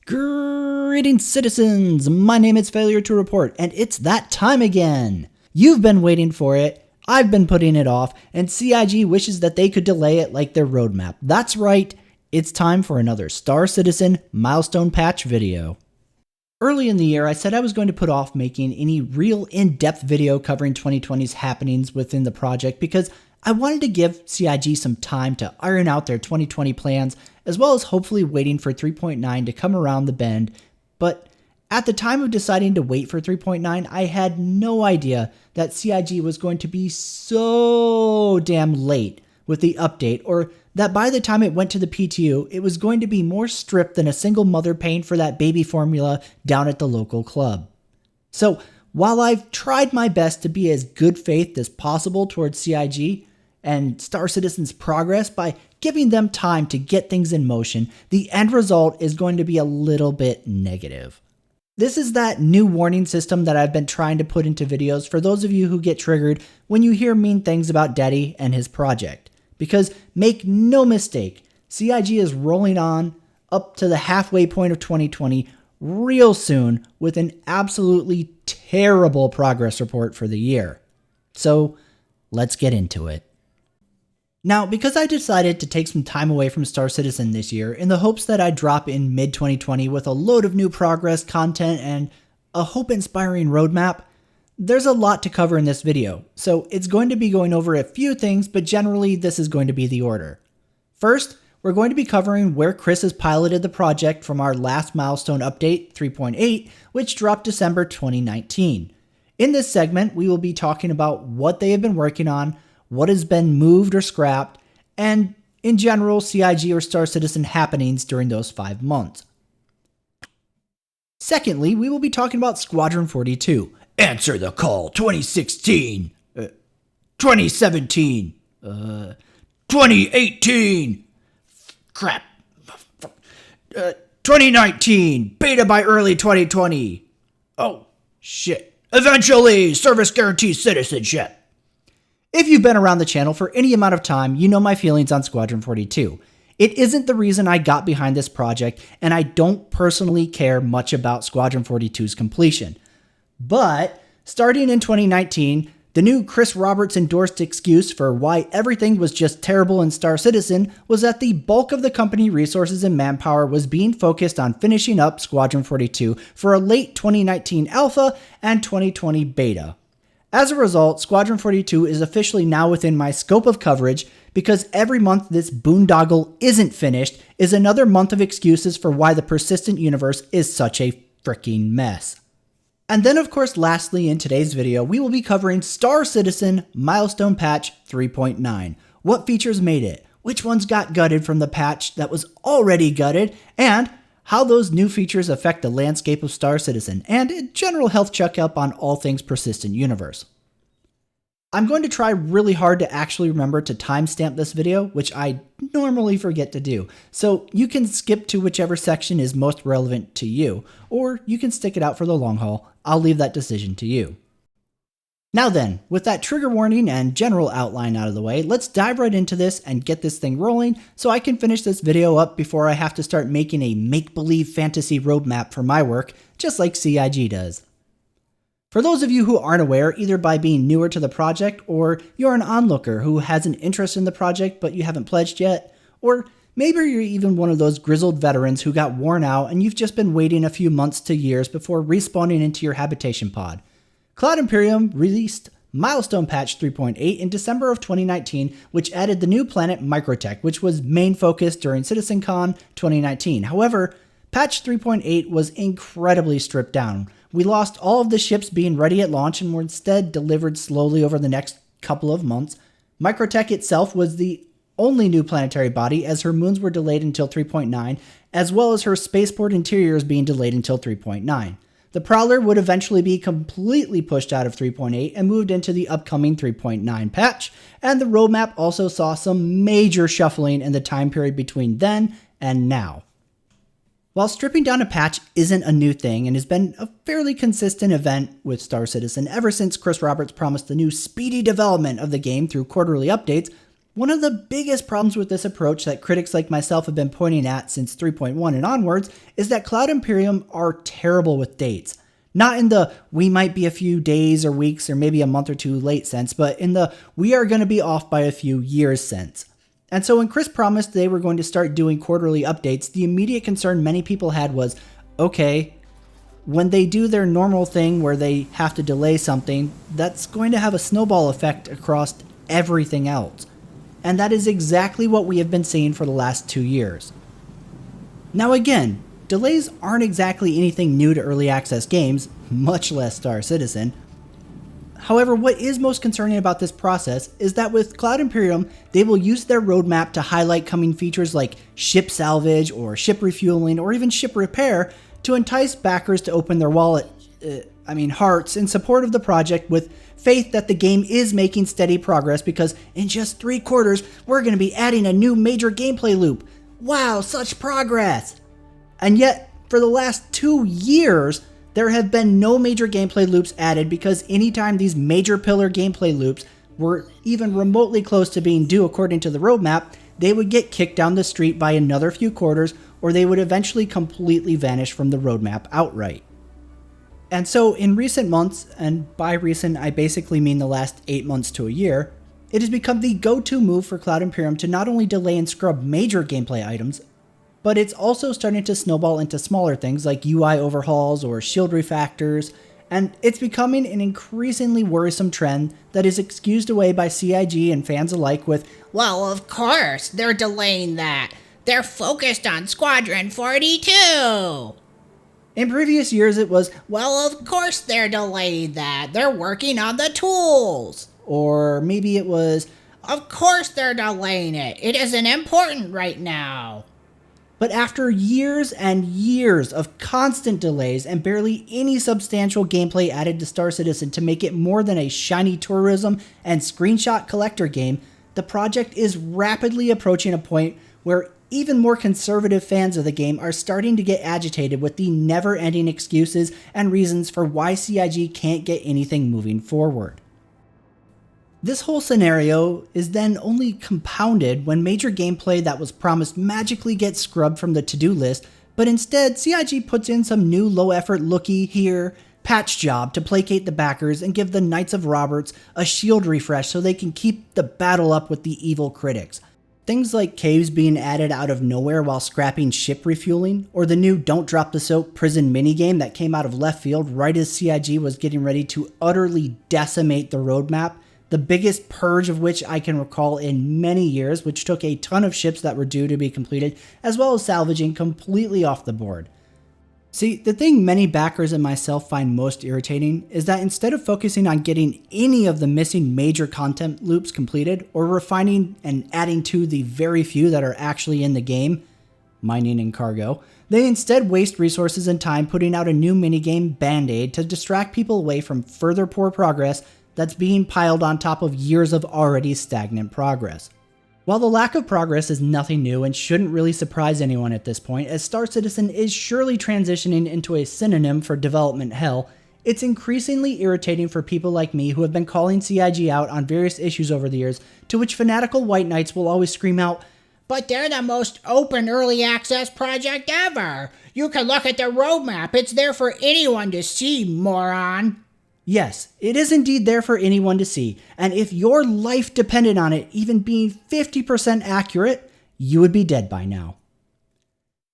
Greetings, citizens! My name is FailureToReport, and it's that time again! You've been waiting for it, I've been putting it off, and CIG wishes that they could delay it like their roadmap. That's right, it's time for another Star Citizen milestone patch video. Early in the year, I said I was going to put off making any real in-depth video covering 2020's happenings within the project because I wanted to give CIG some time to iron out their 2020 plans, as well as hopefully waiting for 3.9 to come around the bend. But at the time of deciding to wait for 3.9, I had no idea that CIG was going to be so damn late with the update, or that by the time it went to the PTU, it was going to be more stripped than a single mother paying for that baby formula down at the local club. So while I've tried my best to be as good faith as possible towards CIG and Star Citizen's progress by giving them time to get things in motion, the end result is going to be a little bit negative. This is that new warning system that I've been trying to put into videos for those of you who get triggered when you hear mean things about Daddy and his project. Because make no mistake, CIG is rolling on up to the halfway point of 2020 real soon with an absolutely terrible progress report for the year. So let's get into it. Now, because I decided to take some time away from Star Citizen this year in the hopes that I'd drop in mid-2020 with a load of new progress, content, and a hope-inspiring roadmap, there's a lot to cover in this video, so it's going to be going over a few things, but generally this is going to be the order. First, we're going to be covering where Chris has piloted the project from our last milestone update, 3.8, which dropped December 2019. In this segment, we will be talking about what they have been working on, what has been moved or scrapped, and in general, CIG or Star Citizen happenings during those 5 months. Secondly, we will be talking about Squadron 42. Answer the call 2016, 2017, 2018, crap, 2019, beta by early 2020. Oh, shit. Eventually, service guarantees citizenship. If you've been around the channel for any amount of time, you know my feelings on Squadron 42. It isn't the reason I got behind this project, and I don't personally care much about Squadron 42's completion. But starting in 2019, the new Chris Roberts endorsed excuse for why everything was just terrible in Star Citizen was that the bulk of the company resources and manpower was being focused on finishing up Squadron 42 for a late 2019 alpha and 2020 beta. As a result, Squadron 42 is officially now within my scope of coverage because every month this boondoggle isn't finished is another month of excuses for why the persistent universe is such a freaking mess. And then of course lastly in today's video we will be covering Star Citizen Milestone Patch 3.9. What features made it, which ones got gutted from the patch that was already gutted, and how those new features affect the landscape of Star Citizen, and a general health checkup on all things persistent universe. I'm going to try really hard to actually remember to timestamp this video, which I normally forget to do, so you can skip to whichever section is most relevant to you, or you can stick it out for the long haul. I'll leave that decision to you. Now then, with that trigger warning and general outline out of the way, let's dive right into this and get this thing rolling so I can finish this video up before I have to start making a make-believe fantasy roadmap for my work, just like CIG does. For those of you who aren't aware, either by being newer to the project, or you're an onlooker who has an interest in the project but you haven't pledged yet, or maybe you're even one of those grizzled veterans who got worn out and you've just been waiting a few months to years before respawning into your habitation pod. Cloud Imperium released Milestone Patch 3.8 in December of 2019, which added the new planet Microtech, which was main focus during CitizenCon 2019. However, Patch 3.8 was incredibly stripped down. We lost all of the ships being ready at launch and were instead delivered slowly over the next couple of months. Microtech itself was the only new planetary body, as her moons were delayed until 3.9, as well as her spaceport interiors being delayed until 3.9. The Prowler would eventually be completely pushed out of 3.8 and moved into the upcoming 3.9 patch, and the roadmap also saw some major shuffling in the time period between then and now. While stripping down a patch isn't a new thing and has been a fairly consistent event with Star Citizen ever since Chris Roberts promised the new speedy development of the game through quarterly updates, One of the biggest problems with this approach that critics like myself have been pointing at since 3.1 and onwards is that Cloud Imperium are terrible with dates. Not in the we might be a few days or weeks or maybe a month or two late sense, but in the we are going to be off by a few years sense. And so when Chris promised they were going to start doing quarterly updates, the immediate concern many people had was, okay, when they do their normal thing where they have to delay something, that's going to have a snowball effect across everything else. And that is exactly what we have been seeing for the last 2 years. Now again, delays aren't exactly anything new to early access games, much less Star Citizen. However, what is most concerning about this process is that with Cloud Imperium, they will use their roadmap to highlight coming features like ship salvage or ship refueling or even ship repair to entice backers to open their hearts in support of the project with faith that the game is making steady progress because in just 3 quarters, we're going to be adding a new major gameplay loop. Wow, such progress! And yet, for the last 2 years, there have been no major gameplay loops added because anytime these major pillar gameplay loops were even remotely close to being due according to the roadmap, they would get kicked down the street by another few quarters or they would eventually completely vanish from the roadmap outright. And so in recent months, and by recent I basically mean the last 8 months to a year, it has become the go-to move for Cloud Imperium to not only delay and scrub major gameplay items, but it's also starting to snowball into smaller things like UI overhauls or shield refactors, and it's becoming an increasingly worrisome trend that is excused away by CIG and fans alike with, well, of course, they're delaying that. They're focused on Squadron 42. In previous years it was, well, of course they're delaying that. They're working on the tools. Or maybe it was, of course they're delaying it. It isn't important right now. But after years and years of constant delays and barely any substantial gameplay added to Star Citizen to make it more than a shiny tourism and screenshot collector game, the project is rapidly approaching a point where even more conservative fans of the game are starting to get agitated with the never-ending excuses and reasons for why CIG can't get anything moving forward. This whole scenario is then only compounded when major gameplay that was promised magically gets scrubbed from the to-do list, but instead CIG puts in some new low-effort looky here patch job to placate the backers and give the Knights of Roberts a shield refresh so they can keep the battle up with the evil critics. Things like caves being added out of nowhere while scrapping ship refueling, or the new Don't Drop the Soap prison minigame that came out of left field right as CIG was getting ready to utterly decimate the roadmap, the biggest purge of which I can recall in many years, which took a ton of ships that were due to be completed, as well as salvaging completely off the board. See, the thing many backers and myself find most irritating is that instead of focusing on getting any of the missing major content loops completed, or refining and adding to the very few that are actually in the game, mining and cargo, they instead waste resources and time putting out a new minigame Band-Aid to distract people away from further poor progress that's being piled on top of years of already stagnant progress. While the lack of progress is nothing new and shouldn't really surprise anyone at this point, as Star Citizen is surely transitioning into a synonym for development hell, it's increasingly irritating for people like me who have been calling CIG out on various issues over the years, to which fanatical white knights will always scream out, but they're the most open early access project ever. You can look at the roadmap. It's there for anyone to see, moron. Yes, it is indeed there for anyone to see, and if your life depended on it even being 50% accurate, you would be dead by now.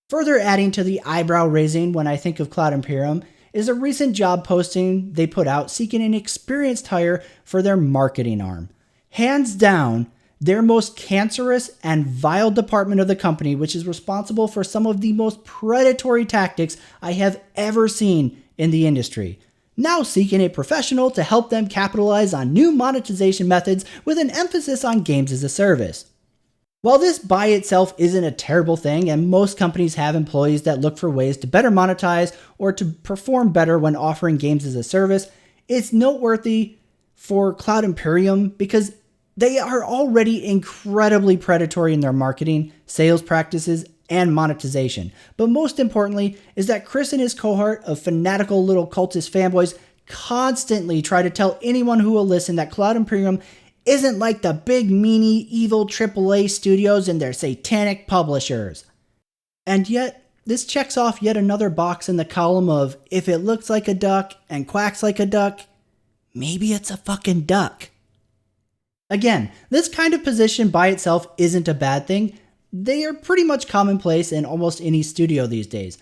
Further adding to the eyebrow raising when I think of Cloud Imperium is a recent job posting they put out seeking an experienced hire for their marketing arm. Hands down, their most cancerous and vile department of the company, which is responsible for some of the most predatory tactics I have ever seen in the industry. Now seeking a professional to help them capitalize on new monetization methods with an emphasis on games as a service. While this by itself isn't a terrible thing, and most companies have employees that look for ways to better monetize or to perform better when offering games as a service, it's noteworthy for Cloud Imperium because they are already incredibly predatory in their marketing, sales practices, and monetization. But most importantly is that Chris and his cohort of fanatical little cultist fanboys constantly try to tell anyone who will listen that Cloud Imperium isn't like the big, meanie, evil AAA studios and their satanic publishers. And yet, this checks off yet another box in the column of if it looks like a duck and quacks like a duck, maybe it's a fucking duck. Again, this kind of position by itself isn't a bad thing. They are pretty much commonplace in almost any studio these days.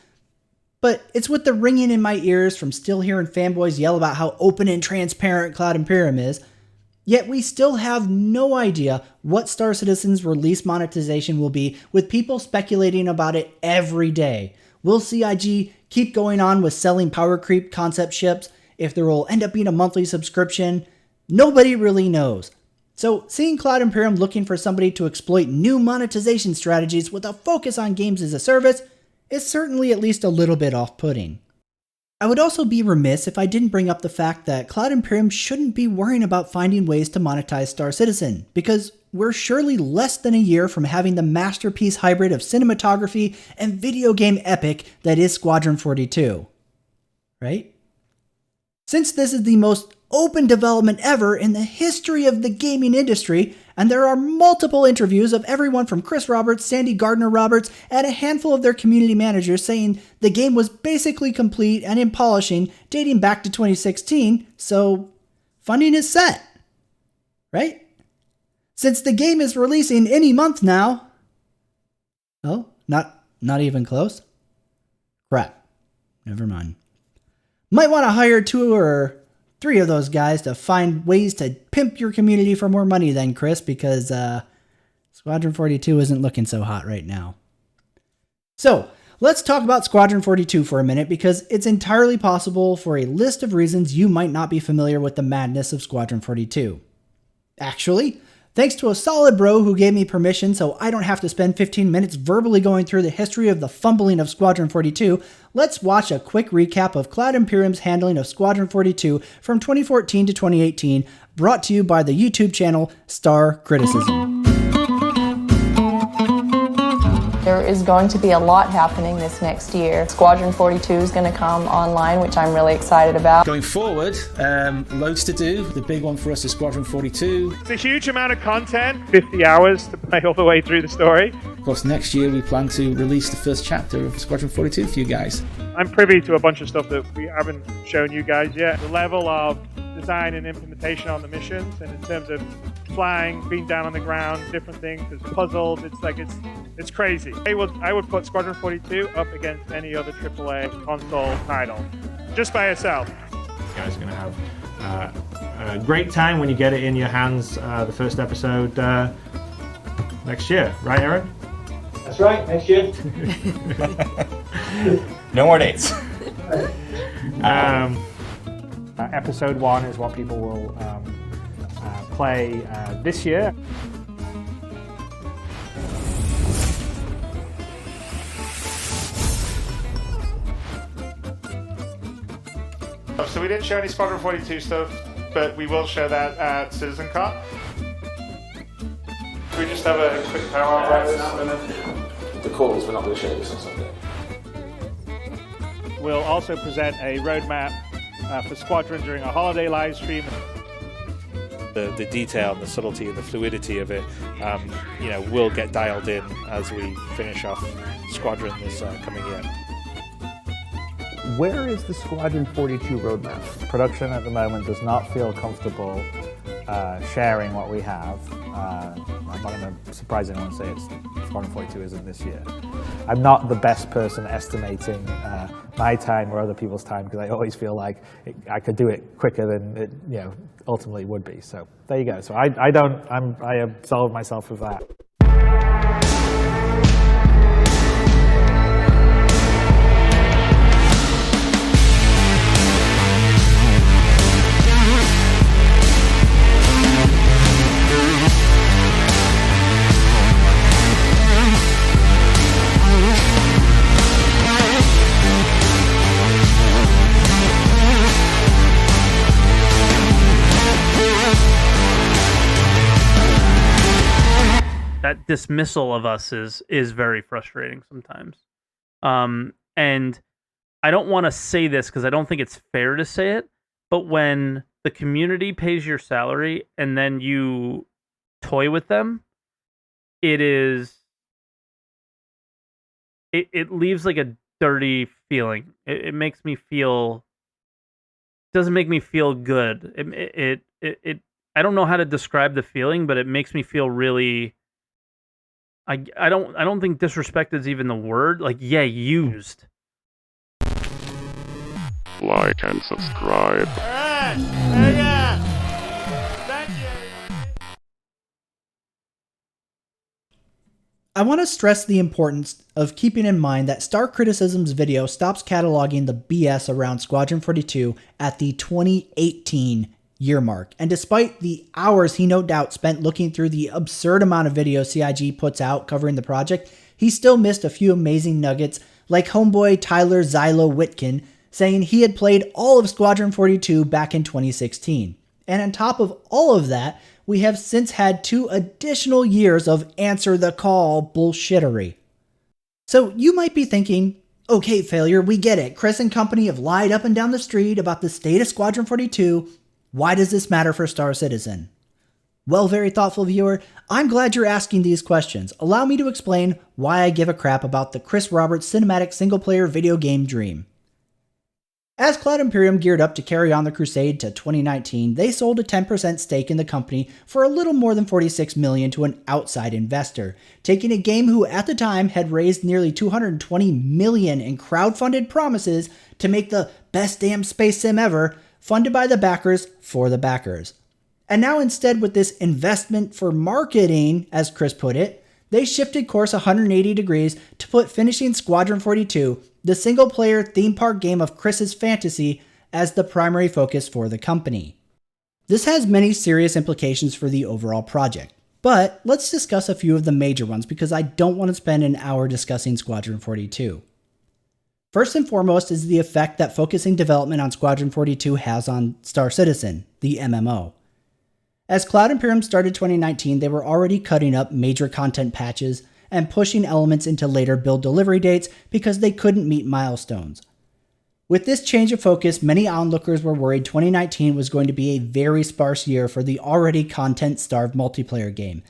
But it's with the ringing in my ears from still hearing fanboys yell about how open and transparent Cloud Imperium is, yet we still have no idea what Star Citizen's release monetization will be, with people speculating about it every day. Will CIG keep going on with selling power creep concept ships? If there will end up being a monthly subscription? Nobody really knows. So seeing Cloud Imperium looking for somebody to exploit new monetization strategies with a focus on games as a service is certainly at least a little bit off-putting. I would also be remiss if I didn't bring up the fact that Cloud Imperium shouldn't be worrying about finding ways to monetize Star Citizen, because we're surely less than a year from having the masterpiece hybrid of cinematography and video game epic that is Squadron 42. Right? Since this is the most open development ever in the history of the gaming industry, and there are multiple interviews of everyone from Chris Roberts, Sandy Gardner-Roberts, and a handful of their community managers saying the game was basically complete and in polishing dating back to 2016, so funding is set. Right? Since the game is releasing any month now. Oh, not even close? Crap. Never mind. Might want to hire 2 or 3 of those guys to find ways to pimp your community for more money then, Chris, because Squadron 42 isn't looking so hot right now. So, let's talk about Squadron 42 for a minute, because it's entirely possible for a list of reasons you might not be familiar with the madness of Squadron 42. Actually, thanks to a solid bro who gave me permission so I don't have to spend 15 minutes verbally going through the history of the fumbling of Squadron 42, let's watch a quick recap of Cloud Imperium's handling of Squadron 42 from 2014 to 2018, brought to you by the YouTube channel Star Criticism. There is going to be a lot happening this next year. Squadron 42 is going to come online, which I'm really excited about. Going forward, loads to do. The big one for us is Squadron 42. It's a huge amount of content, 50 hours to play all the way through the story. Of course, next year we plan to release the first chapter of Squadron 42 for you guys. I'm privy to a bunch of stuff that we haven't shown you guys yet. The level of design and implementation on the missions, and in terms of flying, being down on the ground, different things, there's puzzles, it's crazy. I would put Squadron 42 up against any other AAA console title, just by itself. You guys are going to have a great time when you get it in your hands, the first episode next year, right, Aaron? That's right, next year. No more dates. Episode 1 is what people will play this year. So we didn't show any Squadron 42 stuff, but we will show that at CitizenCon. Can we just have a quick power on this? The call is we're not going to show this on Sunday. We'll also present a roadmap for Squadron during our holiday live stream. The detail and the subtlety and the fluidity of it, will get dialed in as we finish off Squadron this coming year. Where is the Squadron 42 roadmap? Production at the moment does not feel comfortable sharing what we have. I'm not going to surprise anyone and say it's Squadron 42 isn't this year. I'm not the best person estimating my time or other people's time, because I always feel like I could do it quicker than it ultimately would be. So there you go. So I absolve myself of that. That dismissal of us is very frustrating sometimes. And I don't want to say this because I don't think it's fair to say it, but when the community pays your salary and then you toy with them, it leaves like a dirty feeling. It makes me feel, doesn't make me feel good. It I don't know how to describe the feeling, but it makes me feel really, I don't think disrespect is even the word. Like, yeah, used. Like and subscribe. I want to stress the importance of keeping in mind that Star Criticism's video stops cataloging the BS around Squadron 42 at the 2018 year mark. And despite the hours he no doubt spent looking through the absurd amount of videos CIG puts out covering the project, he still missed a few amazing nuggets, like homeboy Tyler Zylo Witkin saying he had played all of Squadron 42 back in 2016. And on top of all of that, we have since had 2 additional years of answer the call bullshittery. So you might be thinking, okay, Failure, we get it. Chris and company have lied up and down the street about the state of Squadron 42. Why does this matter for Star Citizen? Well, very thoughtful viewer, I'm glad you're asking these questions. Allow me to explain why I give a crap about the Chris Roberts cinematic single-player video game dream. As Cloud Imperium geared up to carry on the crusade to 2019, they sold a 10% stake in the company for a little more than $46 million to an outside investor, taking a game who at the time had raised nearly $220 million in crowdfunded promises to make the best damn space sim ever, funded by the backers for the backers. And now instead, with this investment for marketing, as Chris put it, they shifted course 180 degrees to put finishing Squadron 42, the single-player theme park game of Chris's fantasy, as the primary focus for the company. This has many serious implications for the overall project, but let's discuss a few of the major ones because I don't want to spend an hour discussing Squadron 42. First and foremost is the effect that focusing development on Squadron 42 has on Star Citizen, the MMO. As Cloud Imperium started 2019, they were already cutting up major content patches and pushing elements into later build delivery dates because they couldn't meet milestones. With this change of focus, many onlookers were worried 2019 was going to be a very sparse year for the already content-starved multiplayer game,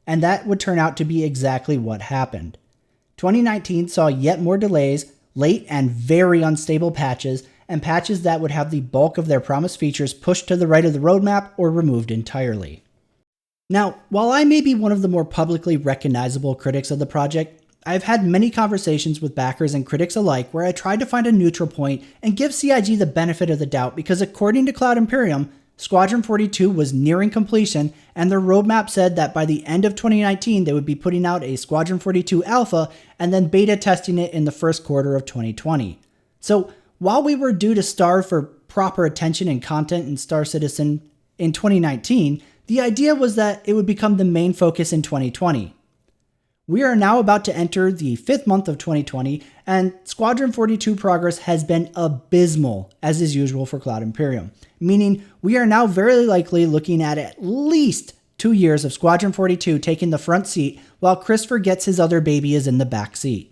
and that would turn out to be exactly what happened. 2019 saw yet more delays, late and very unstable patches, and patches that would have the bulk of their promised features pushed to the right of the roadmap or removed entirely. Now, while I may be one of the more publicly recognizable critics of the project, I've had many conversations with backers and critics alike where I tried to find a neutral point and give CIG the benefit of the doubt because according to Cloud Imperium, Squadron 42 was nearing completion and their roadmap said that by the end of 2019 they would be putting out a Squadron 42 alpha and then beta testing it in the first quarter of 2020. So while we were due to starve for proper attention and content in Star Citizen in 2019, the idea was that it would become the main focus in 2020. We are now about to enter the 5th month of 2020, and Squadron 42 progress has been abysmal, as is usual for Cloud Imperium, meaning we are now very likely looking at least 2 years of Squadron 42 taking the front seat while Chris forgets his other baby is in the back seat.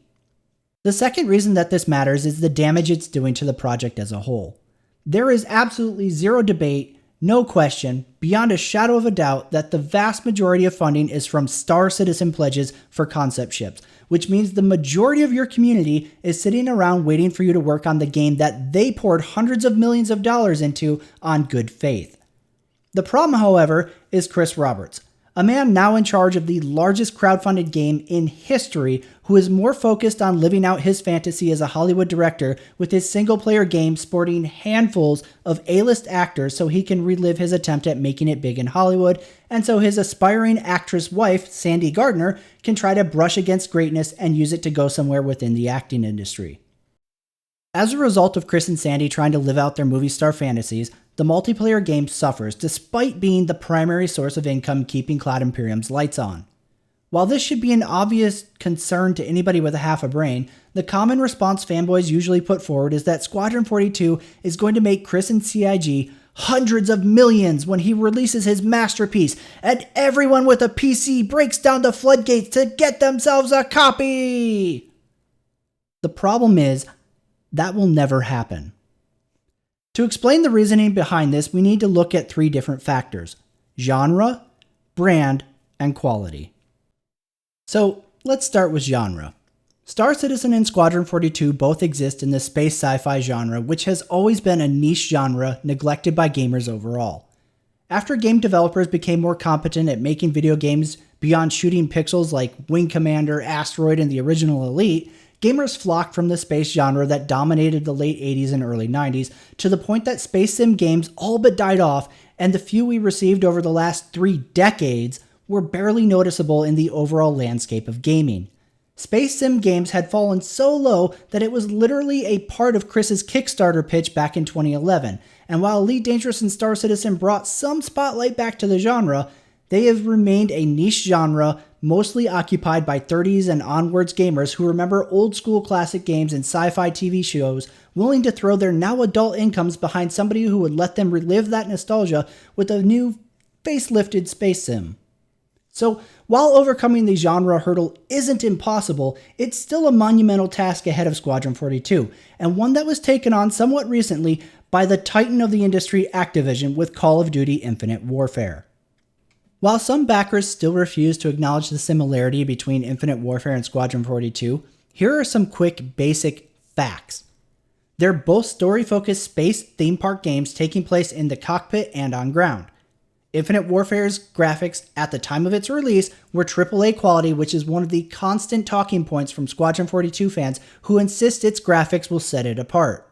The second reason that this matters is the damage it's doing to the project as a whole. There is absolutely zero debate, no question, beyond a shadow of a doubt that the vast majority of funding is from Star Citizen pledges for concept ships, which means the majority of your community is sitting around waiting for you to work on the game that they poured hundreds of millions of dollars into on good faith. The problem, however, is Chris Roberts, a man now in charge of the largest crowdfunded game in history who is more focused on living out his fantasy as a Hollywood director with his single-player game sporting handfuls of A-list actors so he can relive his attempt at making it big in Hollywood, and so his aspiring actress wife, Sandy Gardner, can try to brush against greatness and use it to go somewhere within the acting industry. As a result of Chris and Sandy trying to live out their movie star fantasies, the multiplayer game suffers despite being the primary source of income keeping Cloud Imperium's lights on. While this should be an obvious concern to anybody with a half a brain, the common response fanboys usually put forward is that Squadron 42 is going to make Chris and CIG hundreds of millions when he releases his masterpiece, and everyone with a PC breaks down the floodgates to get themselves a copy! The problem is, that will never happen. To explain the reasoning behind this, we need to look at 3 different factors: genre, brand, and quality. So let's start with genre. Star Citizen and Squadron 42 both exist in the space sci-fi genre, which has always been a niche genre neglected by gamers overall. After game developers became more competent at making video games beyond shooting pixels like Wing Commander, Asteroid, and the original Elite, gamers flocked from the space genre that dominated the late 80s and early 90s to the point that space sim games all but died off, and the few we received over the last 3 decades were barely noticeable in the overall landscape of gaming. Space sim games had fallen so low that it was literally a part of Chris's Kickstarter pitch back in 2011, and while Elite Dangerous and Star Citizen brought some spotlight back to the genre, they have remained a niche genre mostly occupied by 30s and onwards gamers who remember old school classic games and sci-fi TV shows, willing to throw their now adult incomes behind somebody who would let them relive that nostalgia with a new facelifted space sim. So, while overcoming the genre hurdle isn't impossible, it's still a monumental task ahead of Squadron 42, and one that was taken on somewhat recently by the titan of the industry, Activision, with Call of Duty Infinite Warfare. While some backers still refuse to acknowledge the similarity between Infinite Warfare and Squadron 42, here are some quick, basic facts. They're both story-focused space theme park games taking place in the cockpit and on ground. Infinite Warfare's graphics at the time of its release were AAA quality, which is one of the constant talking points from Squadron 42 fans who insist its graphics will set it apart.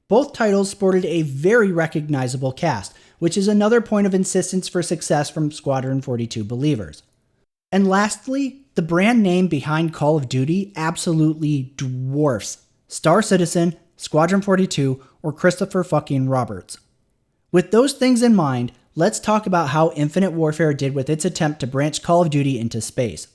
Both titles sported a very recognizable cast, which is another point of insistence for success from Squadron 42 believers. And lastly, the brand name behind Call of Duty absolutely dwarfs Star Citizen, Squadron 42, or Christopher fucking Roberts. With those things in mind, let's talk about how Infinite Warfare did with its attempt to branch Call of Duty into space.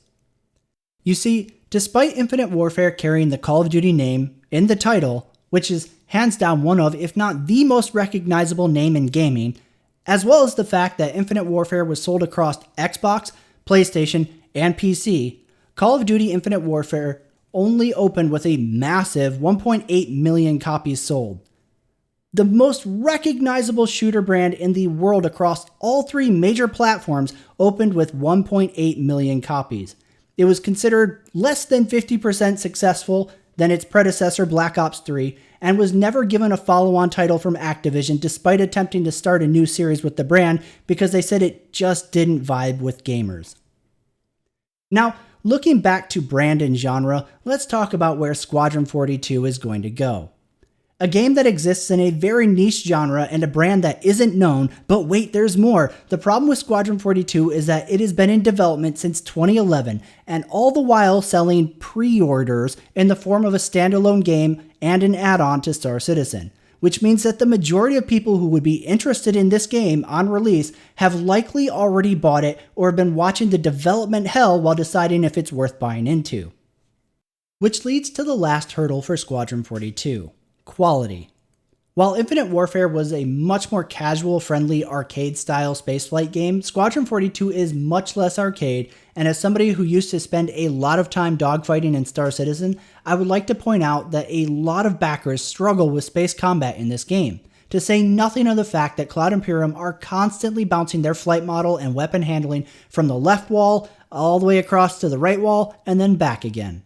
You see, despite Infinite Warfare carrying the Call of Duty name in the title, which is hands down one of, if not the most recognizable name in gaming, as well as the fact that Infinite Warfare was sold across Xbox, PlayStation, and PC, Call of Duty Infinite Warfare only opened with a massive 1.8 million copies sold. The most recognizable shooter brand in the world across all 3 major platforms opened with 1.8 million copies. It was considered less than 50% successful than its predecessor Black Ops 3, and was never given a follow-on title from Activision despite attempting to start a new series with the brand because they said it just didn't vibe with gamers. Now, looking back to brand and genre, let's talk about where Squadron 42 is going to go. A game that exists in a very niche genre and a brand that isn't known, but wait, there's more. The problem with Squadron 42 is that it has been in development since 2011, and all the while selling pre-orders in the form of a standalone game and an add-on to Star Citizen, which means that the majority of people who would be interested in this game on release have likely already bought it or have been watching the development hell while deciding if it's worth buying into. Which leads to the last hurdle for Squadron 42. Quality. While Infinite Warfare was a much more casual-friendly arcade-style spaceflight game, Squadron 42 is much less arcade, and as somebody who used to spend a lot of time dogfighting in Star Citizen, I would like to point out that a lot of backers struggle with space combat in this game, to say nothing of the fact that Cloud Imperium are constantly bouncing their flight model and weapon handling from the left wall all the way across to the right wall and then back again.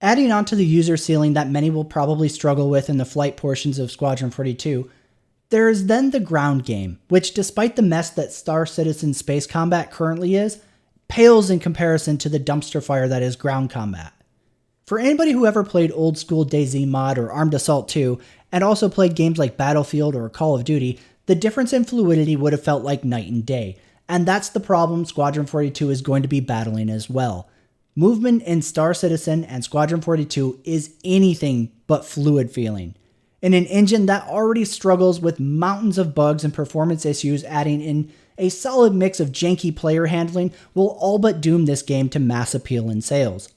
Adding on to the user ceiling that many will probably struggle with in the flight portions of Squadron 42, there is then the ground game, which despite the mess that Star Citizen space combat currently is, pales in comparison to the dumpster fire that is ground combat. For anybody who ever played old school DayZ mod or Armed Assault 2, and also played games like Battlefield or Call of Duty, the difference in fluidity would have felt like night and day, and that's the problem Squadron 42 is going to be battling as well. Movement in Star Citizen and Squadron 42 is anything but fluid feeling. In an engine that already struggles with mountains of bugs and performance issues, adding in a solid mix of janky player handling will all but doom this game to mass appeal in sales.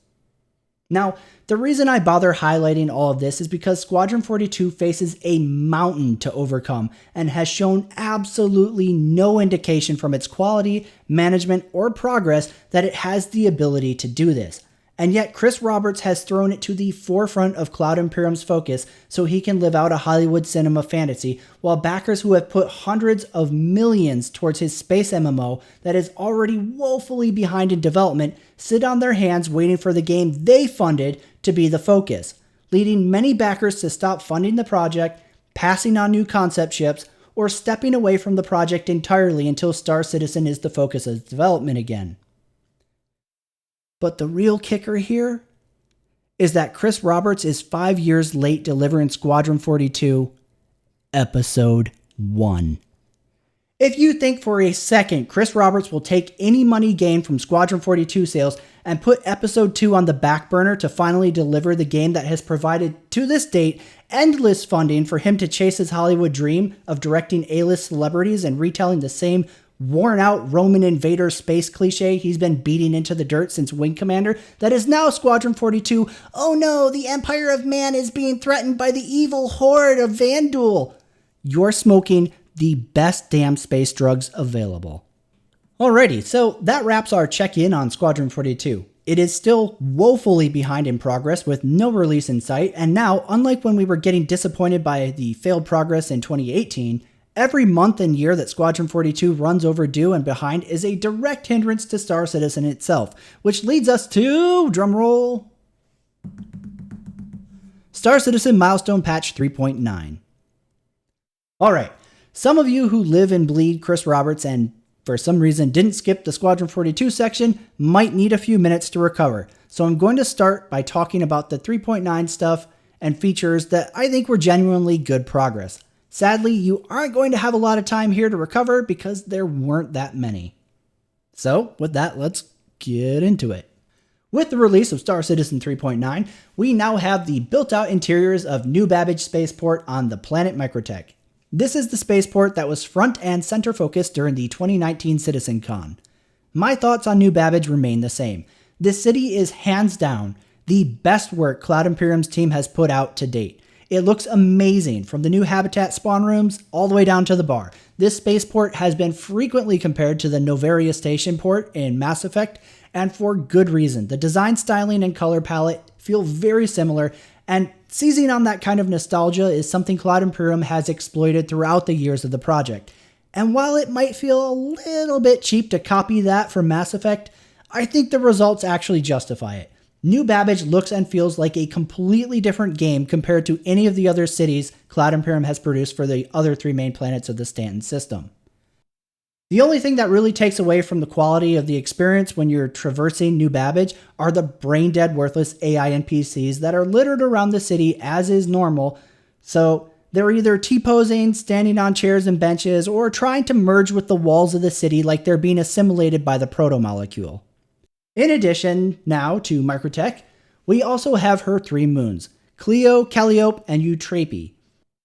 Now, the reason I bother highlighting all of this is because Squadron 42 faces a mountain to overcome and has shown absolutely no indication from its quality, management, or progress that it has the ability to do this. and yet Chris Roberts has thrown it to the forefront of Cloud Imperium's focus so he can live out a Hollywood cinema fantasy, while backers who have put hundreds of millions towards his space MMO that is already woefully behind in development sit on their hands waiting for the game they funded to be the focus, leading many backers to stop funding the project, passing on new concept ships, or stepping away from the project entirely until Star Citizen is the focus of development again. But the real kicker here is that Chris Roberts is 5 years late delivering Squadron 42, Episode 1. If you think for a second Chris Roberts will take any money gained from Squadron 42 sales and put Episode 2 on the back burner to finally deliver the game that has provided, to this date, endless funding for him to chase his Hollywood dream of directing A-list celebrities and retelling the same worn-out Roman invader space cliche he's been beating into the dirt since Wing Commander, that is now Squadron 42, oh no, the Empire of Man is being threatened by the evil horde of Vanduul. You're smoking the best damn space drugs available. Alrighty, so that wraps our check-in on Squadron 42. It is still woefully behind in progress with no release in sight, and now, unlike when we were getting disappointed by the failed progress in 2018, every month and year that Squadron 42 runs overdue and behind is a direct hindrance to Star Citizen itself, which leads us to, drumroll, Star Citizen Milestone Patch 3.9. Alright, some of you who live and bleed Chris Roberts and for some reason didn't skip the Squadron 42 section might need a few minutes to recover, so I'm going to start by talking about the 3.9 stuff and features that I think were genuinely good progress. Sadly, you aren't going to have a lot of time here to recover because there weren't that many. So, with that, let's get into it. With the release of Star Citizen 3.9, we now have the built-out interiors of New Babbage Spaceport on the planet Microtech. This is the spaceport that was front and center focused during the 2019 CitizenCon. My thoughts on New Babbage remain the same. This city is hands down the best work Cloud Imperium's team has put out to date. It looks amazing, from the new habitat spawn rooms all the way down to the bar. This spaceport has been frequently compared to the Novaria Station port in Mass Effect, and for good reason. The design, styling, and color palette feel very similar, and seizing on that kind of nostalgia is something Cloud Imperium has exploited throughout the years of the project. And while it might feel a little bit cheap to copy that from Mass Effect, I think the results actually justify it. New Babbage looks and feels like a completely different game compared to any of the other cities Cloud Imperium has produced for the other 3 main planets of the Stanton system. The only thing that really takes away from the quality of the experience when you're traversing New Babbage are the brain-dead worthless AI NPCs that are littered around the city as is normal, so they're either T-posing, standing on chairs and benches, or trying to merge with the walls of the city like they're being assimilated by the proto-molecule. In addition, now to Microtech, we also have her 3 moons, Cleo, Calliope, and Eutrape.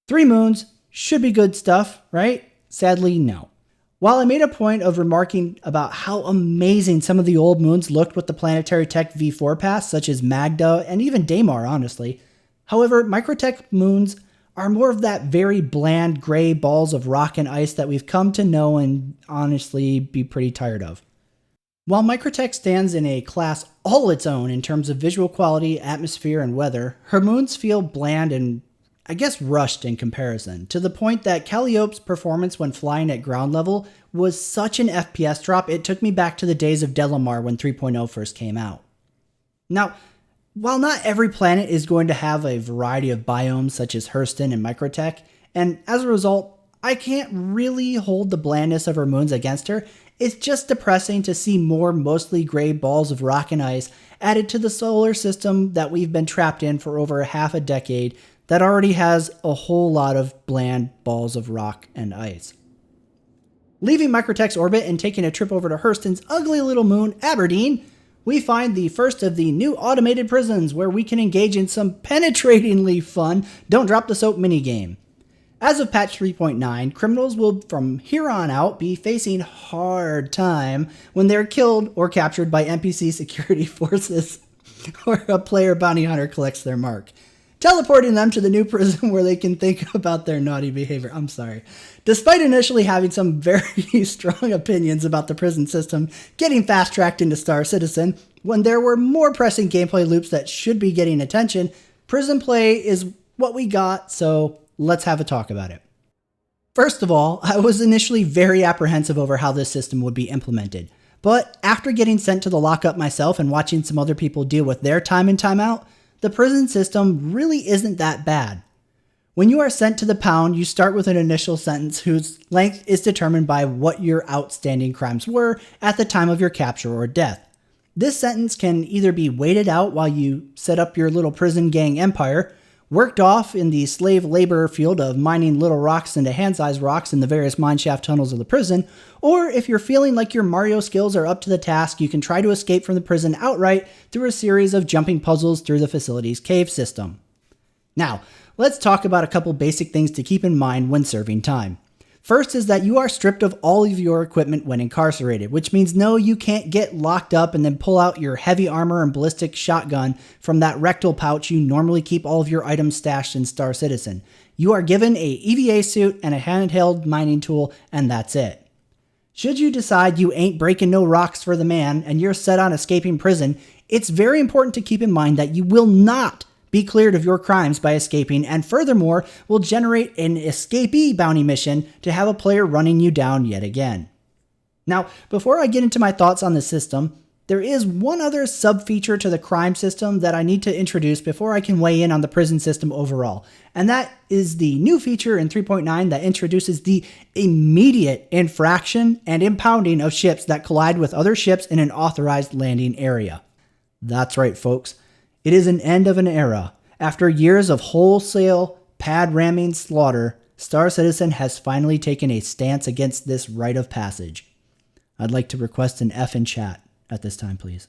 3 moons should be good stuff, right? Sadly, no. While I made a point of remarking about how amazing some of the old moons looked with the Planetary Tech V4 pass, such as Magda and even Daymar, honestly, however, Microtech moons are more of that very bland gray balls of rock and ice that we've come to know and honestly be pretty tired of. While Microtech stands in a class all its own in terms of visual quality, atmosphere, and weather, her moons feel bland and, I guess, rushed in comparison, to the point that Calliope's performance when flying at ground level was such an FPS drop it took me back to the days of Delamar when 3.0 first came out. Now, while not every planet is going to have a variety of biomes such as Hurston and Microtech, and as a result, I can't really hold the blandness of her moons against her, it's just depressing to see more mostly gray balls of rock and ice added to the solar system that we've been trapped in for over half a decade that already has a whole lot of bland balls of rock and ice. Leaving Microtech's orbit and taking a trip over to Hurston's ugly little moon, Aberdeen, we find the first of the new automated prisons where we can engage in some penetratingly fun Don't Drop the Soap minigame. As of patch 3.9, criminals will from here on out be facing hard time when they're killed or captured by NPC security forces or a player bounty hunter collects their mark, teleporting them to the new prison where they can think about their naughty behavior. I'm sorry. Despite initially having some very strong opinions about the prison system getting fast-tracked into Star Citizen, when there were more pressing gameplay loops that should be getting attention, prison play is what we got, so let's have a talk about it. First of all, I was initially very apprehensive over how this system would be implemented, but after getting sent to the lockup myself and watching some other people deal with their time in time out, the prison system really isn't that bad. When you are sent to the pound, you start with an initial sentence whose length is determined by what your outstanding crimes were at the time of your capture or death. This sentence can either be waited out while you set up your little prison gang empire, worked off in the slave labor field of mining little rocks into hand-sized rocks in the various mineshaft tunnels of the prison, or if you're feeling like your Mario skills are up to the task, you can try to escape from the prison outright through a series of jumping puzzles through the facility's cave system. Now, let's talk about a couple basic things to keep in mind when serving time. First is that you are stripped of all of your equipment when incarcerated, which means no, you can't get locked up and then pull out your heavy armor and ballistic shotgun from that rectal pouch you normally keep all of your items stashed in Star Citizen. You are given a EVA suit and a handheld mining tool, and that's it. Should you decide you ain't breaking no rocks for the man and you're set on escaping prison, it's very important to keep in mind that you will not be cleared of your crimes by escaping, and furthermore will generate an escapee bounty mission to have a player running you down yet again. Now, before I get into my thoughts on the system, there is one other sub-feature to the crime system that I need to introduce before I can weigh in on the prison system overall, and that is the new feature in 3.9 that introduces the immediate infraction and impounding of ships that collide with other ships in an authorized landing area. That's right, folks. It is an end of an era. After years of wholesale pad ramming slaughter, Star Citizen has finally taken a stance against this rite of passage. I'd like to request an F in chat at this time, please.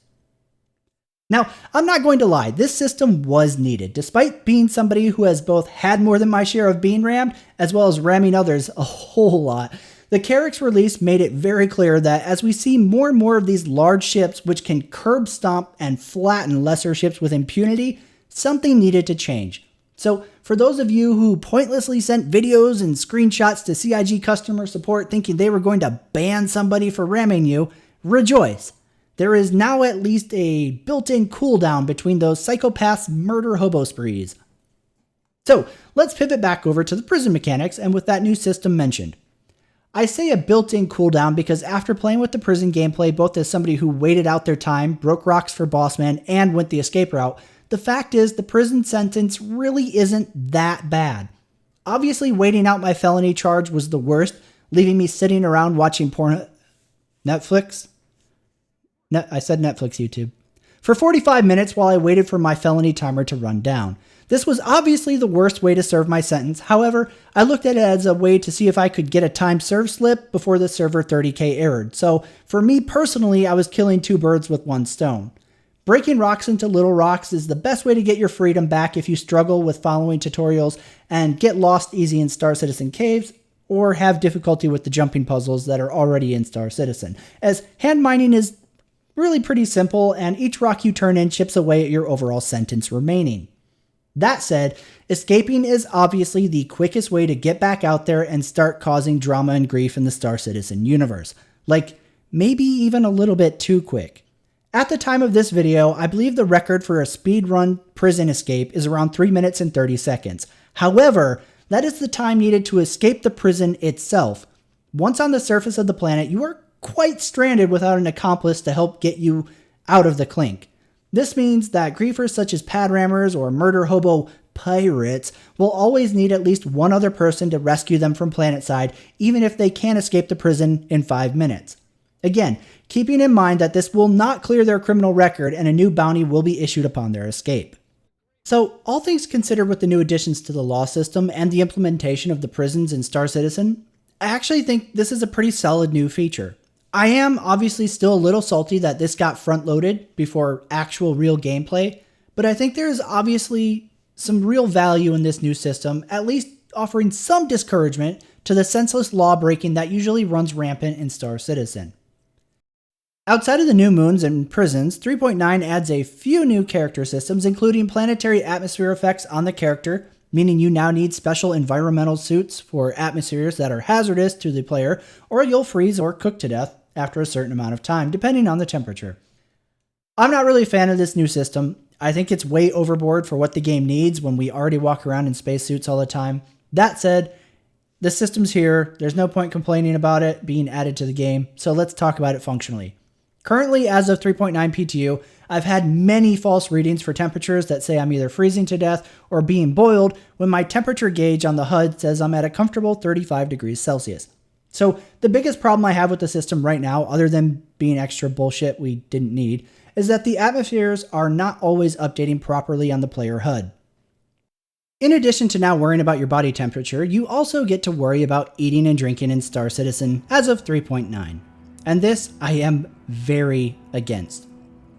Now, I'm not going to lie, this system was needed, despite being somebody who has both had more than my share of being rammed, as well as ramming others a whole lot. The Carrack's release made it very clear that as we see more and more of these large ships which can curb stomp and flatten lesser ships with impunity, something needed to change. So for those of you who pointlessly sent videos and screenshots to CIG customer support thinking they were going to ban somebody for ramming you, rejoice. There is now at least a built-in cooldown between those psychopaths' murder hobo sprees. So let's pivot back over to the prison mechanics and with that new system mentioned. I say a built-in cooldown because after playing with the prison gameplay both as somebody who waited out their time, broke rocks for bossmen, and went the escape route, the fact is the prison sentence really isn't that bad. Obviously waiting out my felony charge was the worst, leaving me sitting around watching porn... Netflix? I said Netflix, YouTube. For 45 minutes while I waited for my felony timer to run down. This was obviously the worst way to serve my sentence. However, I looked at it as a way to see if I could get a time served slip before the server 30K errored. So for me personally, I was killing two birds with one stone. Breaking rocks into little rocks is the best way to get your freedom back if you struggle with following tutorials and get lost easy in Star Citizen caves or have difficulty with the jumping puzzles that are already in Star Citizen, as hand mining is really pretty simple and each rock you turn in chips away at your overall sentence remaining. That said, escaping is obviously the quickest way to get back out there and start causing drama and grief in the Star Citizen universe. Like, maybe even a little bit too quick. At the time of this video, I believe the record for a speedrun prison escape is around 3 minutes and 30 seconds. However, that is the time needed to escape the prison itself. Once on the surface of the planet, you are quite stranded without an accomplice to help get you out of the clink. This means that griefers such as pad rammers or murder hobo pirates will always need at least one other person to rescue them from planetside, even if they can't escape the prison in 5 minutes. Again, keeping in mind that this will not clear their criminal record and a new bounty will be issued upon their escape. So, all things considered with the new additions to the law system and the implementation of the prisons in Star Citizen, I actually think this is a pretty solid new feature. I am obviously still a little salty that this got front-loaded before actual real gameplay, but I think there is obviously some real value in this new system, at least offering some discouragement to the senseless law-breaking that usually runs rampant in Star Citizen. Outside of the new moons and prisons, 3.9 adds a few new character systems, including planetary atmosphere effects on the character, meaning you now need special environmental suits for atmospheres that are hazardous to the player, or you'll freeze or cook to death after a certain amount of time, depending on the temperature. I'm not really a fan of this new system. I think it's way overboard for what the game needs when we already walk around in spacesuits all the time. That said, the system's here. There's no point complaining about it being added to the game, so let's talk about it functionally. Currently, as of 3.9 PTU, I've had many false readings for temperatures that say I'm either freezing to death or being boiled when my temperature gauge on the HUD says I'm at a comfortable 35 degrees Celsius. So the biggest problem I have with the system right now, other than being extra bullshit we didn't need, is that the atmospheres are not always updating properly on the player HUD. In addition to now worrying about your body temperature, you also get to worry about eating and drinking in Star Citizen as of 3.9. And this I am very against.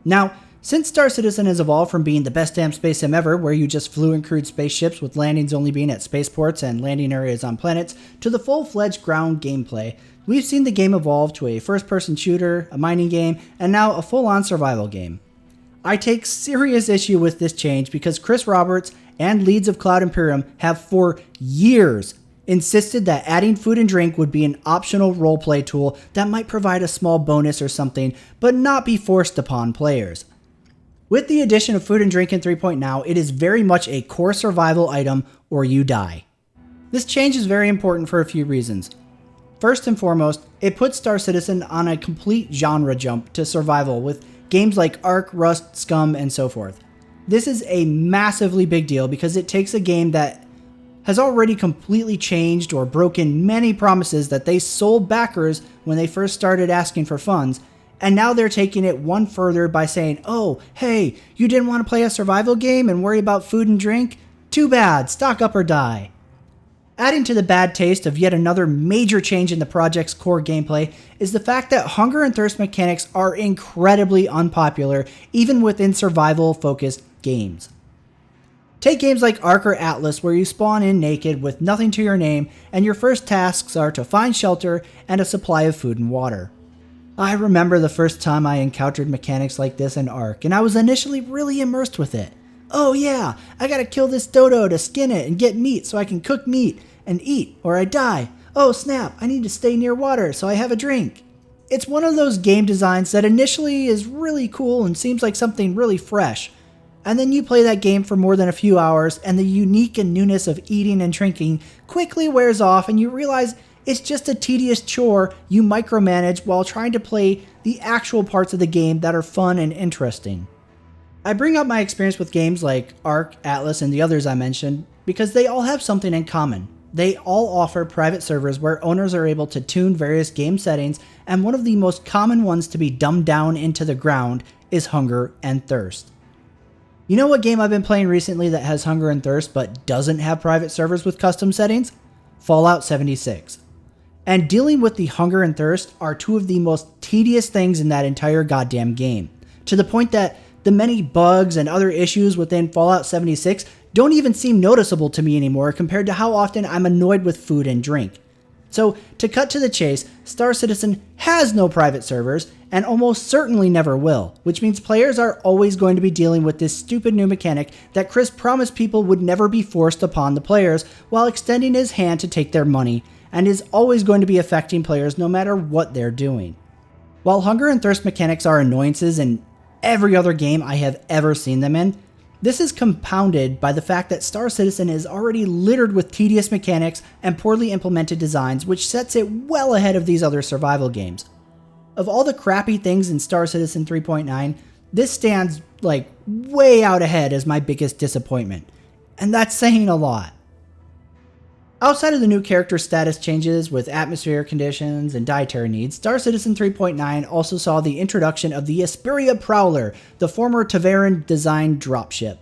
Now, since Star Citizen has evolved from being the best damn space sim ever, where you just flew in crewed spaceships with landings only being at spaceports and landing areas on planets, to the full-fledged ground gameplay, we've seen the game evolve to a first-person shooter, a mining game, and now a full-on survival game. I take serious issue with this change because Chris Roberts and leads of Cloud Imperium have for years insisted that adding food and drink would be an optional roleplay tool that might provide a small bonus or something, but not be forced upon players. With the addition of food and drink in 3.0 now, it is very much a core survival item or you die. This change is very important for a few reasons. First and foremost, it puts Star Citizen on a complete genre jump to survival with games like Ark, Rust, Scum, and so forth. This is a massively big deal because it takes a game that has already completely changed or broken many promises that they sold backers when they first started asking for funds, and now they're taking it one further by saying, oh, hey, you didn't want to play a survival game and worry about food and drink? Too bad, stock up or die. Adding to the bad taste of yet another major change in the project's core gameplay is the fact that hunger and thirst mechanics are incredibly unpopular even within survival-focused games. Take games like Ark or Atlas where you spawn in naked with nothing to your name and your first tasks are to find shelter and a supply of food and water. I remember the first time I encountered mechanics like this in Ark, and I was initially really immersed with it. Oh yeah, I gotta kill this dodo to skin it and get meat so I can cook meat and eat or I die. Oh snap, I need to stay near water so I have a drink. It's one of those game designs that initially is really cool and seems like something really fresh. And then you play that game for more than a few hours and the unique and newness of eating and drinking quickly wears off and you realize it's just a tedious chore you micromanage while trying to play the actual parts of the game that are fun and interesting. I bring up my experience with games like Ark, Atlas, and the others I mentioned because they all have something in common. They all offer private servers where owners are able to tune various game settings, and one of the most common ones to be dumbed down into the ground is hunger and thirst. You know what game I've been playing recently that has hunger and thirst but doesn't have private servers with custom settings? Fallout 76. And dealing with the hunger and thirst are two of the most tedious things in that entire goddamn game, to the point that the many bugs and other issues within Fallout 76 don't even seem noticeable to me anymore compared to how often I'm annoyed with food and drink. So, to cut to the chase, Star Citizen has no private servers, and almost certainly never will, which means players are always going to be dealing with this stupid new mechanic that Chris promised people would never be forced upon the players while extending his hand to take their money, and is always going to be affecting players no matter what they're doing. While hunger and thirst mechanics are annoyances in every other game I have ever seen them in, this is compounded by the fact that Star Citizen is already littered with tedious mechanics and poorly implemented designs, which sets it well ahead of these other survival games. Of all the crappy things in Star Citizen 3.9, this stands like way out ahead as my biggest disappointment. And that's saying a lot. Outside of the new character status changes with atmosphere conditions and dietary needs, Star Citizen 3.9 also saw the introduction of the Asperia Prowler, the former Tavaran-designed dropship.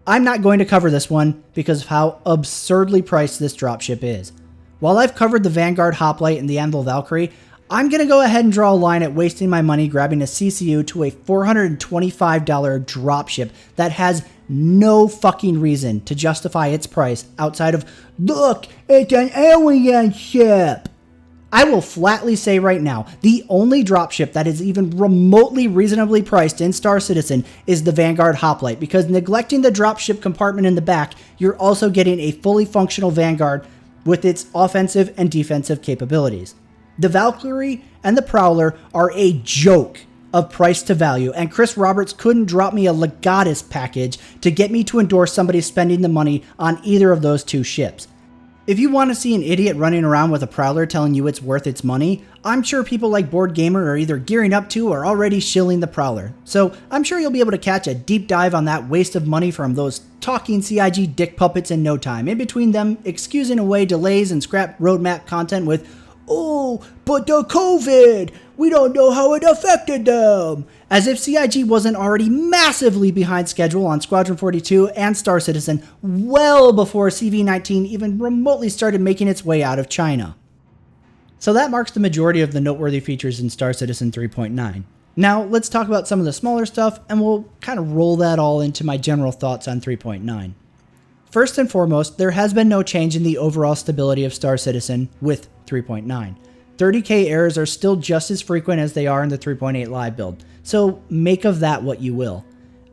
I'm not going to cover this one because of how absurdly priced this dropship is. While I've covered the Vanguard Hoplite and the Anvil Valkyrie, I'm going to go ahead and draw a line at wasting my money grabbing a CCU to a $425 dropship that has no fucking reason to justify its price outside of, look, it's an alien ship. I will flatly say right now, the only dropship that is even remotely reasonably priced in Star Citizen is the Vanguard Hoplite, because neglecting the dropship compartment in the back, you're also getting a fully functional Vanguard with its offensive and defensive capabilities. The Valkyrie and the Prowler are a joke of price to value, and Chris Roberts couldn't drop me a Legatus package to get me to endorse somebody spending the money on either of those two ships. If you want to see an idiot running around with a Prowler telling you it's worth its money, I'm sure people like Board Gamer are either gearing up to or already shilling the Prowler. So I'm sure you'll be able to catch a deep dive on that waste of money from those talking CIG dick puppets in no time, in between them excusing away delays and scrap roadmap content with, "Oh, but the COVID! We don't know how it affected them!" As if CIG wasn't already massively behind schedule on Squadron 42 and Star Citizen well before CV-19 even remotely started making its way out of China. So that marks the majority of the noteworthy features in Star Citizen 3.9. Now let's talk about some of the smaller stuff, and we'll kind of roll that all into my general thoughts on 3.9. First and foremost, there has been no change in the overall stability of Star Citizen with 3.9. 30k errors are still just as frequent as they are in the 3.8 live build, so make of that what you will.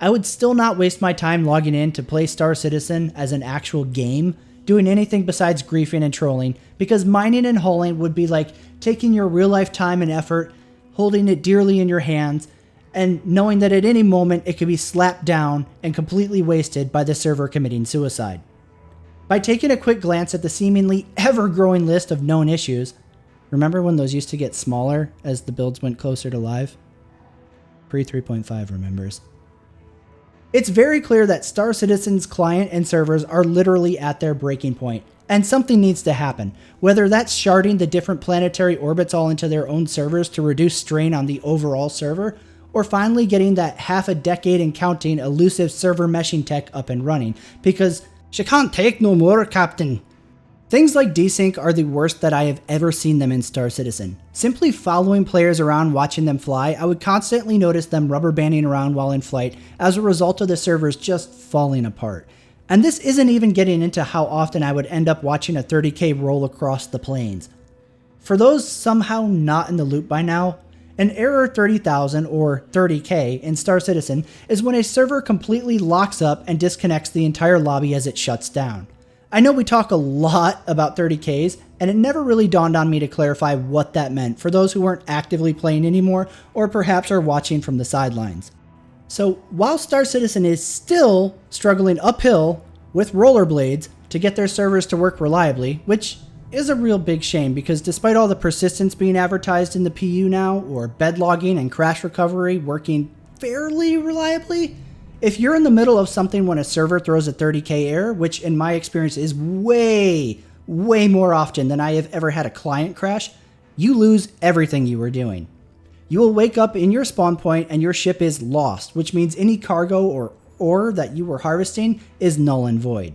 I would still not waste my time logging in to play Star Citizen as an actual game, doing anything besides griefing and trolling, because mining and hauling would be like taking your real life time and effort, holding it dearly in your hands, and knowing that at any moment it could be slapped down and completely wasted by the server committing suicide. By taking a quick glance at the seemingly ever-growing list of known issues, remember when those used to get smaller as the builds went closer to live? Pre-3.5 remembers. It's very clear that Star Citizen's client and servers are literally at their breaking point, and something needs to happen, whether that's sharding the different planetary orbits all into their own servers to reduce strain on the overall server, or finally getting that half a decade and counting elusive server meshing tech up and running, because she can't take no more, Captain. Things like desync are the worst that I have ever seen them in Star Citizen. Simply following players around watching them fly, I would constantly notice them rubber banding around while in flight as a result of the servers just falling apart. And this isn't even getting into how often I would end up watching a 30k roll across the plains. For those somehow not in the loop by now, an error 30,000 or 30k in Star Citizen is when a server completely locks up and disconnects the entire lobby as it shuts down. I know we talk a lot about 30Ks, and it never really dawned on me to clarify what that meant for those who weren't actively playing anymore, or perhaps are watching from the sidelines. So while Star Citizen is still struggling uphill with rollerblades to get their servers to work reliably, which is a real big shame because despite all the persistence being advertised in the PU now, or bed logging and crash recovery working fairly reliably, if you're in the middle of something when a server throws a 30k error, which in my experience is way more often than I have ever had a client crash, you lose everything you were doing. You will wake up in your spawn point and your ship is lost, which means any cargo or ore that you were harvesting is null and void.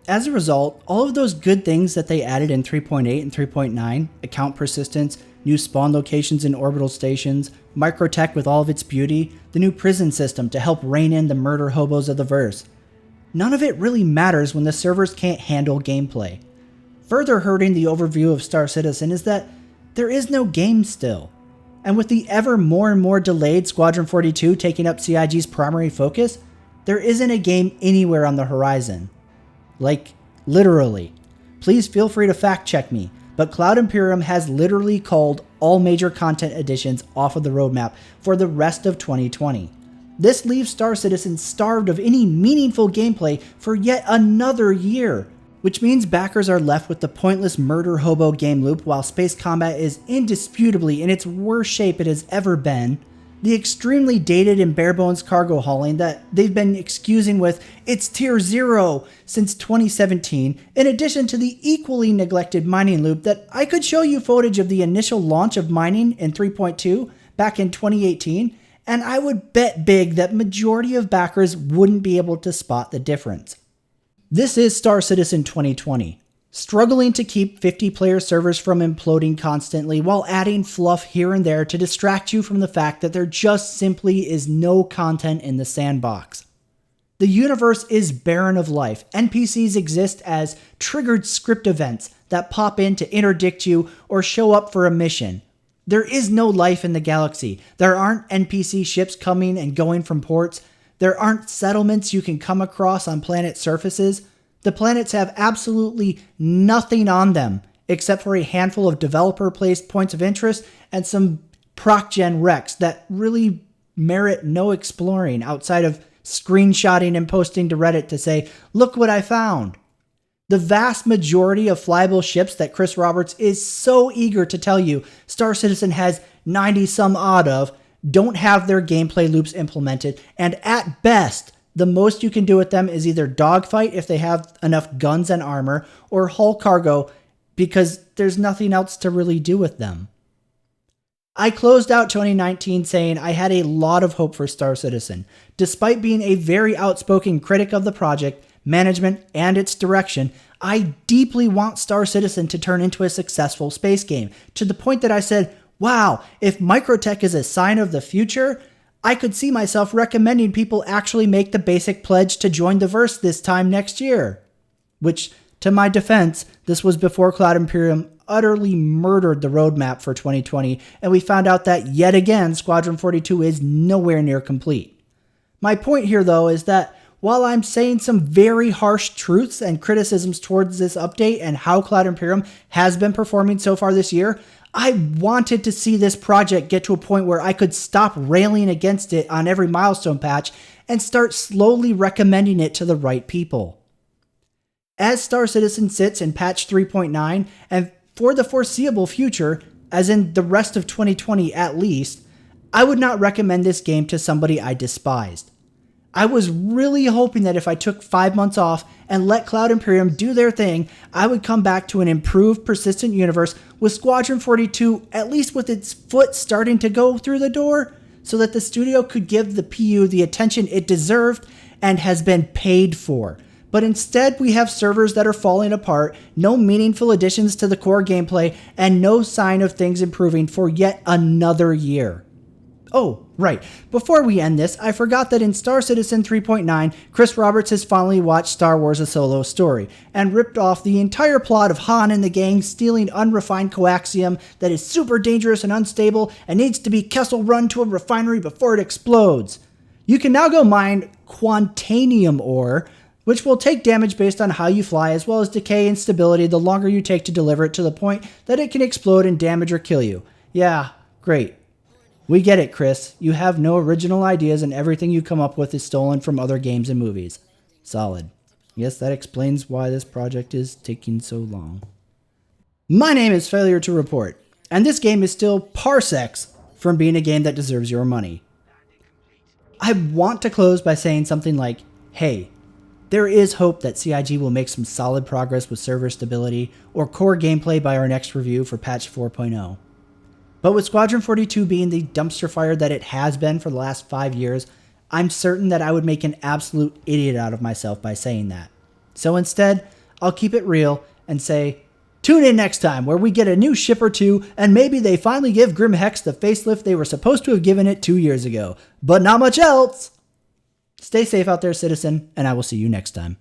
As a result, all of those good things that they added in 3.8 and 3.9, account persistence, new spawn locations in orbital stations, microtech with all of its beauty, the new prison system to help rein in the murder hobos of the verse. None of it really matters when the servers can't handle gameplay. Further hurting the overview of Star Citizen is that there is no game still. And with the ever more and more delayed Squadron 42 taking up CIG's primary focus, there isn't a game anywhere on the horizon. Like, literally. Please feel free to fact check me, but Cloud Imperium has literally called all major content additions off of the roadmap for the rest of 2020. This leaves Star Citizen starved of any meaningful gameplay for yet another year, which means backers are left with the pointless murder hobo game loop while space combat is indisputably in its worst shape it has ever been, the extremely dated and bare-bones cargo hauling that they've been excusing with "it's tier 0" since 2017, in addition to the equally neglected mining loop that I could show you footage of the initial launch of mining in 3.2 back in 2018, and I would bet big that majority of backers wouldn't be able to spot the difference. This is Star Citizen 2020. Struggling to keep 50-player servers from imploding constantly while adding fluff here and there to distract you from the fact that there just simply is no content in the sandbox. The universe is barren of life. NPCs exist as triggered script events that pop in to interdict you or show up for a mission. There is no life in the galaxy. There aren't NPC ships coming and going from ports. There aren't settlements you can come across on planet surfaces. The planets have absolutely nothing on them except for a handful of developer-placed points of interest and some proc-gen wrecks that really merit no exploring outside of screenshotting and posting to Reddit to say, look what I found. The vast majority of flyable ships that Chris Roberts is so eager to tell you Star Citizen has 90 some odd of don't have their gameplay loops implemented, and at best, the most you can do with them is either dogfight if they have enough guns and armor, or hull cargo because there's nothing else to really do with them. I closed out 2019 saying I had a lot of hope for Star Citizen. Despite being a very outspoken critic of the project, management, and its direction, I deeply want Star Citizen to turn into a successful space game, to the point that I said, wow, if Microtech is a sign of the future, I could see myself recommending people actually make the basic pledge to join the verse this time next year. Which, to my defense, this was before Cloud Imperium utterly murdered the roadmap for 2020, and we found out that yet again, Squadron 42 is nowhere near complete. My point here, though, is that while I'm saying some very harsh truths and criticisms towards this update and how Cloud Imperium has been performing so far this year, I wanted to see this project get to a point where I could stop railing against it on every milestone patch and start slowly recommending it to the right people. As Star Citizen sits in patch 3.9, and for the foreseeable future, as in the rest of 2020 at least, I would not recommend this game to somebody I despised. I was really hoping that if I took 5 months off and let Cloud Imperium do their thing, I would come back to an improved, persistent universe with Squadron 42 at least with its foot starting to go through the door, so that the studio could give the PU the attention it deserved and has been paid for. But instead, we have servers that are falling apart, no meaningful additions to the core gameplay, and no sign of things improving for yet another year. Oh, right. Before we end this, I forgot that in Star Citizen 3.9, Chris Roberts has finally watched Star Wars: A Solo Story, and ripped off the entire plot of Han and the gang stealing unrefined coaxium that is super dangerous and unstable and needs to be Kessel run to a refinery before it explodes. You can now go mine Quantanium ore, which will take damage based on how you fly, as well as decay and stability the longer you take to deliver it, to the point that it can explode and damage or kill you. Yeah, great. We get it, Chris. You have no original ideas and everything you come up with is stolen from other games and movies. Solid. Yes, that explains why this project is taking so long. My name is FailureToReport, and this game is still parsecs from being a game that deserves your money. I want to close by saying something like, hey, there is hope that CIG will make some solid progress with server stability or core gameplay by our next review for patch 4.0. But with Squadron 42 being the dumpster fire that it has been for the last 5 years, I'm certain that I would make an absolute idiot out of myself by saying that. So instead, I'll keep it real and say, tune in next time where we get a new ship or two, and maybe they finally give Grim Hex the facelift they were supposed to have given it 2 years ago. But not much else! Stay safe out there, citizen, and I will see you next time.